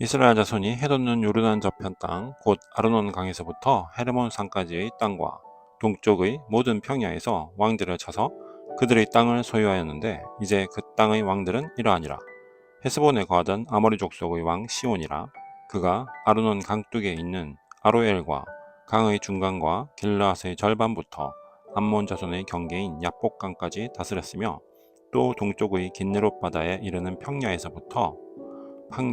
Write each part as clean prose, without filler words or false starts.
이스라엘 자손이 해돋는 요르단 저편 땅, 곧 아르논 강에서부터 헤르몬 산까지의 땅과 동쪽의 모든 평야에서 왕들을 쳐서 그들의 땅을 소유하였는데 이제 그 땅의 왕들은 이러하니라. 헤스본에 거하던 아모리 족속의 왕 시온이라. 그가 아르논 강둑에 있는 아로엘과 강의 중간과 길라앗의 절반부터 암몬 자손의 경계인 야복강까지 다스렸으며 또 동쪽의 긴네롯 바다에 이르는 평야에서부터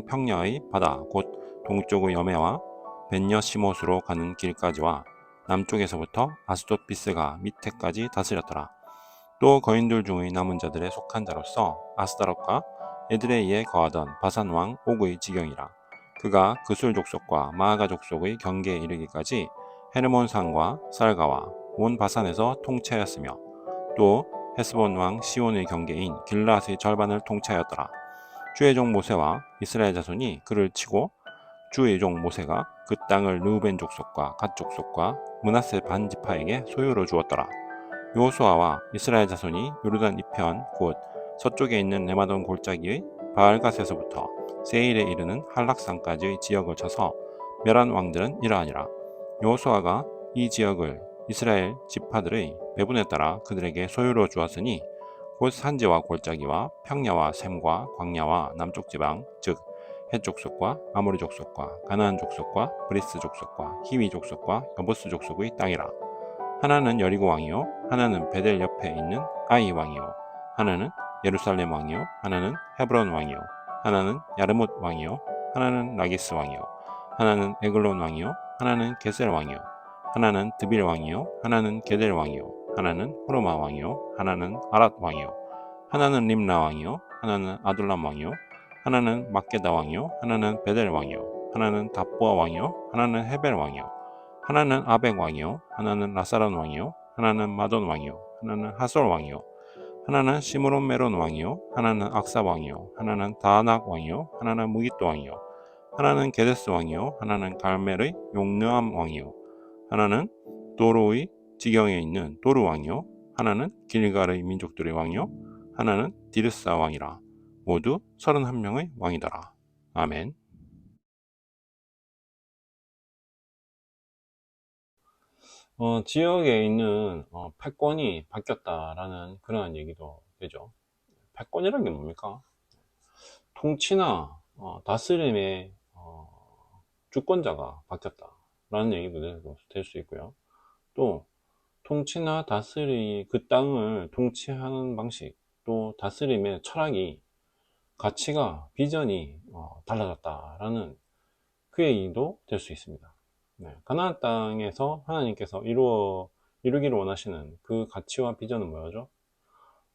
평야의 바다 곧 동쪽의 여매와 벤여시못으로 가는 길까지와 남쪽에서부터 아스돗비스가 밑에까지 다스렸더라. 또 거인들 중의 남은 자들에 속한 자로서 아스다롯과 에드레이에 거하던 바산 왕 옥의 지경이라. 그가 그술 족속과 마아가 족속의 경계에 이르기까지 헤르몬 산과 쌀가와 온 바산에서 통치하였으며 또 헤스본 왕 시온의 경계인 길라앗의 절반을 통치하였더라. 주의 종 모세와 이스라엘 자손이 그를 치고 주의 종 모세가 그 땅을 르우벤 족속과 갓 족속과 므낫세 반 지파에게 소유로 주었더라. 여호수아와 이스라엘 자손이 요르단 이편 곧 서쪽에 있는 레마돈 골짜기의 바알갓에서부터 세일에 이르는 한락산까지의 지역을 쳐서 멸한 왕들은 이러하니라. 여호수아가 이 지역을 이스라엘 지파들의 배분에 따라 그들에게 소유로 주었으니 곧 산지와 골짜기와 평야와 샘과 광야와 남쪽 지방 즉 헷 족속과 아모리 족속과 가나안 족속과 브리스 족속과 히위 족속과 여부스 족속의 땅이라. 하나는 여리고 왕이요 하나는 베델 옆에 있는 아이 왕이요 하나는 예루살렘 왕이요 하나는 헤브론 왕이요 하나는 야르뭇 왕이요 하나는 라기스 왕이요 하나는 에글론 왕이요 하나는 게셀 왕이요 하나는 드빌 왕이요 하나는 게델 왕이요 하나는 호르마 왕이요 하나는 아랏 왕이요 하나는 림나 왕이요 하나는 아둘람 왕이요 하나는 막게다 왕이요 하나는 베델 왕이요 하나는 답보아 왕이요 하나는 헤벨 왕이요 하나는 아벡 왕이요 하나는 라사론 왕이요 하나는 마돈 왕이요 하나는 하솔 왕이요 하나는 시므론 메론 왕이요 하나는 악사 왕이요 하나는 다낙 왕이요 하나는 무기또 왕이요 하나는 게데스 왕이요 하나는 갈멜의 용르암 왕이요 하나는 도로의 지경에 있는 도르 왕이요 하나는 길갈의 민족들의 왕이요 하나는 디르사 왕이라. 모두 31명의 왕이더라. 아멘. 지역에 있는 패권이 바뀌었다라는 그러한 얘기도 되죠. 패권이란 게 뭡니까? 통치나 다스림의 주권자가 바뀌었다라는 얘기도 될 수 있고요. 또 통치나 다스리 그 땅을 통치하는 방식, 또 다스림의 철학이 가치가 비전이 달라졌다라는 그 얘기도 될 수 있습니다. 네, 가나안 땅에서 하나님께서 이루기를 원하시는 그 가치와 비전은 뭐죠?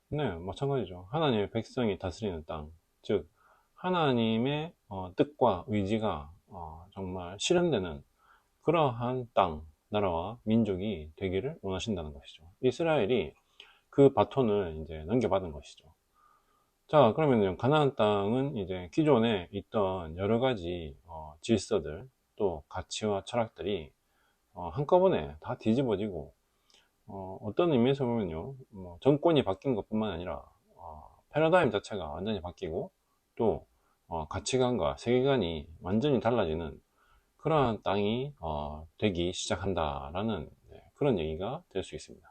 네, 마찬가지죠. 하나님의 백성이 다스리는 땅, 즉 하나님의 뜻과 의지가 정말 실현되는 그러한 땅, 나라와 민족이 되기를 원하신다는 것이죠. 이스라엘이 그 바톤을 이제 넘겨받은 것이죠. 자, 그러면 가나안 땅은 이제 기존에 있던 여러 가지 질서들, 또 가치와 철학들이 한꺼번에 다 뒤집어지고 어떤 의미에서 보면요, 뭐 정권이 바뀐 것뿐만 아니라 패러다임 자체가 완전히 바뀌고 또 가치관과 세계관이 완전히 달라지는 그러한 땅이 되기 시작한다라는 그런 얘기가 될 수 있습니다.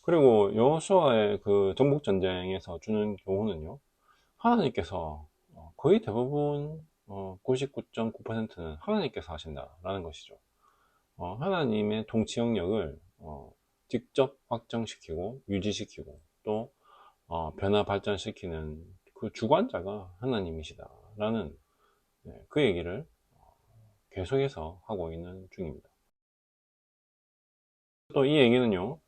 그리고 여호수아의 그 정복 전쟁에서 주는 교훈은요, 하나님께서 거의 대부분 99.9%는 하나님께서 하신다라는 것이죠. 하나님의 통치 영역을 직접 확정시키고 유지시키고 또 변화 발전시키는 그 주관자가 하나님이시다라는 그 얘기를 계속해서 하고 있는 중입니다. 또 이 얘기는요,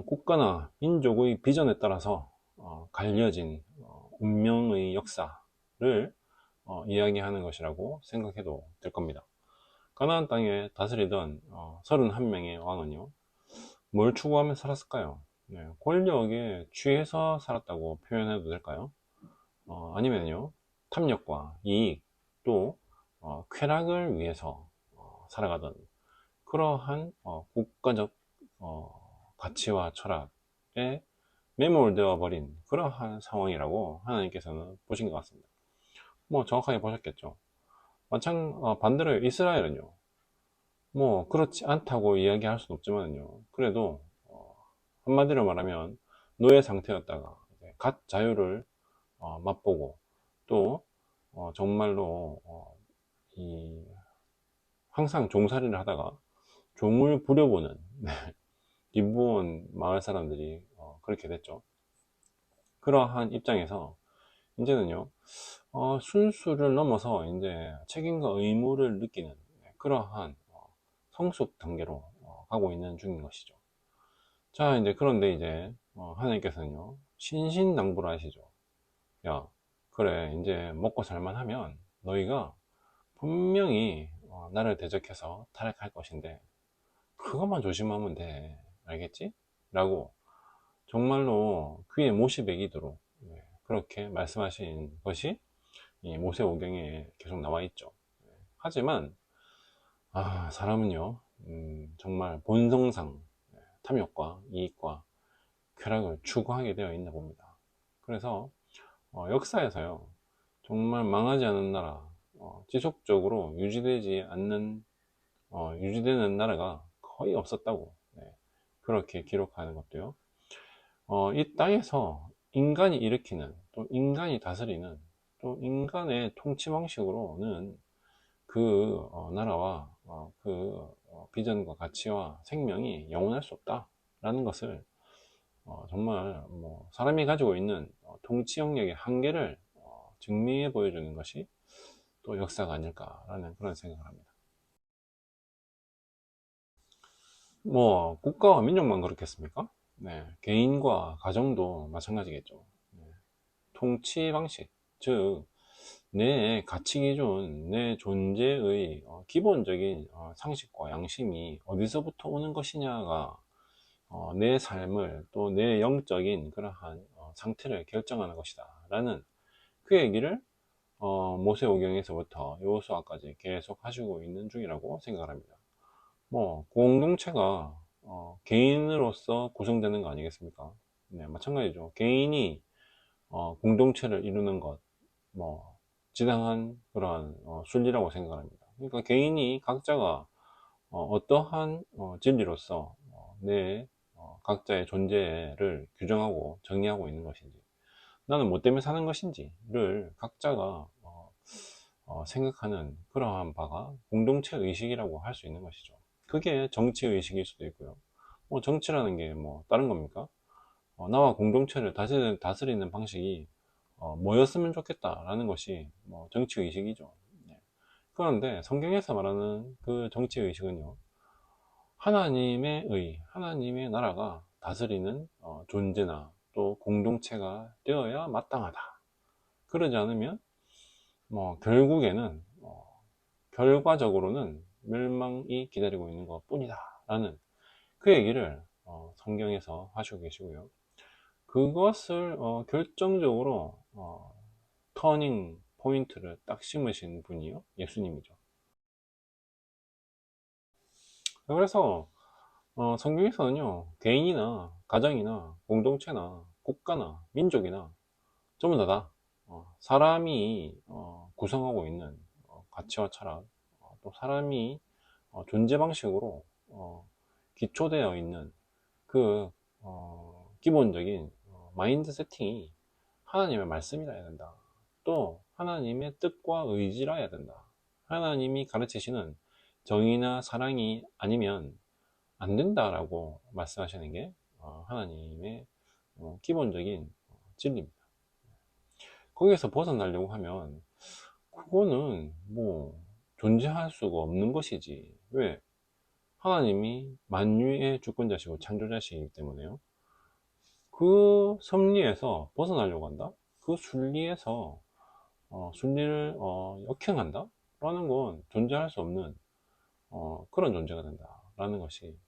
국가나 민족의 비전에 따라서 갈려진 운명의 역사를 이야기하는 것이라고 생각해도 될 겁니다. 가나안 땅에 다스리던 31명의 왕은요, 뭘 추구하며 살았을까요? 네, 권력에 취해서 살았다고 표현해도 될까요? 아니면요, 탐욕과 이익, 또 쾌락을 위해서 살아가던 그러한 국가적 가치와 철학에 매몰되어 버린 그러한 상황이라고 하나님께서는 보신 것 같습니다. 뭐 정확하게 보셨겠죠. 반대로 이스라엘은요, 뭐 그렇지 않다고 이야기할 수는 없지만요, 그래도 한마디로 말하면 노예 상태였다가 이제 갓 자유를 맛보고, 또 정말로 이 항상 종살이를 하다가 종을 부려보는 김부원 마을 사람들이 그렇게 됐죠. 그러한 입장에서 이제는요, 순수를 넘어서 이제 책임과 의무를 느끼는 그러한 성숙 단계로 가고 있는 중인 것이죠. 자, 이제 그런데 이제 하나님께서는요, 신신당부를 하시죠. 야, 그래, 이제 먹고 살만 하면 너희가 분명히 나를 대적해서 타락할 것인데 그것만 조심하면 돼. 알겠지? 라고 정말로 귀에 못이 배기도록 그렇게 말씀하신 것이 이 모세오경에 계속 나와 있죠. 하지만 사람은요, 정말 본성상 탐욕과 이익과 쾌락을 추구하게 되어 있나 봅니다. 그래서 역사에서요, 정말 망하지 않은 나라, 지속적으로 유지되는 나라가 거의 없었다고, 그렇게 기록하는 것도요. 이 땅에서 인간이 일으키는, 또 인간이 다스리는, 또 인간의 통치 방식으로는 그 나라와 그 비전과 가치와 생명이 영원할 수 없다라는 것을 정말 뭐 사람이 가지고 있는 통치 영역의 한계를 증명해 보여주는 것이 또 역사가 아닐까라는 그런 생각을 합니다. 뭐 국가와 민족만 그렇겠습니까? 네, 개인과 가정도 마찬가지겠죠. 네, 통치 방식, 즉 내 가치 기준, 내 존재의 기본적인 상식과 양심이 어디서부터 오는 것이냐가 내 삶을, 또 내 영적인 그러한 상태를 결정하는 것이다 라는 그 얘기를 모세오경에서부터 여호수아까지 계속 하시고 있는 중이라고 생각을 합니다. 뭐 공동체가 개인으로서 구성되는 거 아니겠습니까? 네, 마찬가지죠. 개인이 공동체를 이루는 것, 뭐 지당한 그러한 순리라고 생각을 합니다. 그러니까 개인이 각자가 떠한 진리로서 내 각자의 존재를 규정하고 정의하고 있는 것인지, 나는 뭐 때문에 사는 것인지를 각자가 생각하는 그러한 바가 공동체 의식이라고 할 수 있는 것이죠. 그게 정치 의식일 수도 있고요. 뭐 정치라는 게 뭐 다른 겁니까? 나와 공동체를 다스리는 방식이 뭐였으면 좋겠다라는 것이 뭐 정치 의식이죠. 네. 그런데 성경에서 말하는 그 정치 의식은요, 하나님의 나라가 다스리는 존재나 또 공동체가 되어야 마땅하다. 그러지 않으면 뭐 결국에는 결과적으로는 멸망이 기다리고 있는 것 뿐이다 라는 그 얘기를 성경에서 하시고 계시고요. 그것을 결정적으로 터닝 포인트를 딱 심으신 분이요, 예수님이죠. 그래서 성경에서는요, 개인이나 가정이나 공동체나 국가나 민족이나 전부 다다 사람이 구성하고 있는 가치와 철학, 또 사람이 존재 방식으로 기초되어 있는 그 기본적인 마인드 세팅이 하나님의 말씀이라 야 된다. 또 하나님의 뜻과 의지라 해야 된다. 하나님이 가르치시는 정의나 사랑이 아니면 안 된다라고 말씀하시는 게 하나님의 기본적인 진리입니다. 거기에서 벗어나려고 하면 그거는 뭐 존재할 수가 없는 것이지. 왜? 하나님이 만유의 주권자시고 창조자시기 때문에요. 그 섭리에서 벗어나려고 한다? 그 순리에서 순리를 역행한다? 라는 건 존재할 수 없는 그런 존재가 된다 라는 것이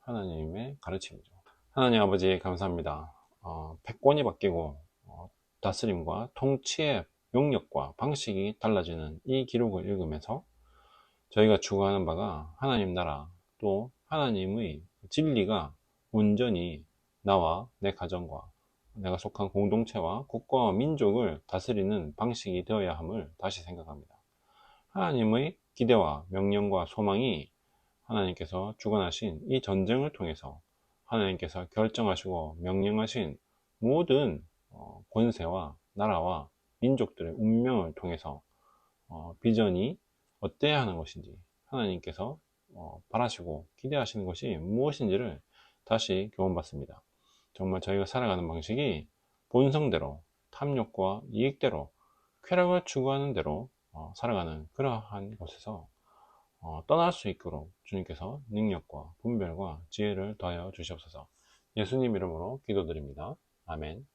하나님의 가르침이죠. 하나님 아버지 감사합니다. 패권이 바뀌고 다스림과 통치의 영역과 방식이 달라지는 이 기록을 읽으면서 저희가 추구하는 바가 하나님 나라, 또 하나님의 진리가 온전히 나와 내 가정과 내가 속한 공동체와 국가와 민족을 다스리는 방식이 되어야 함을 다시 생각합니다. 하나님의 기대와 명령과 소망이 하나님께서 주관하신 이 전쟁을 통해서 하나님께서 결정하시고 명령하신 모든 권세와 나라와 민족들의 운명을 통해서 비전이 어때야 하는 것인지, 하나님께서 바라시고 기대하시는 것이 무엇인지를 다시 교훈받습니다. 정말 저희가 살아가는 방식이 본성대로, 탐욕과 이익대로, 쾌락을 추구하는 대로 살아가는 그러한 곳에서 떠날 수 있도록 주님께서 능력과 분별과 지혜를 더하여 주시옵소서. 예수님 이름으로 기도드립니다. 아멘.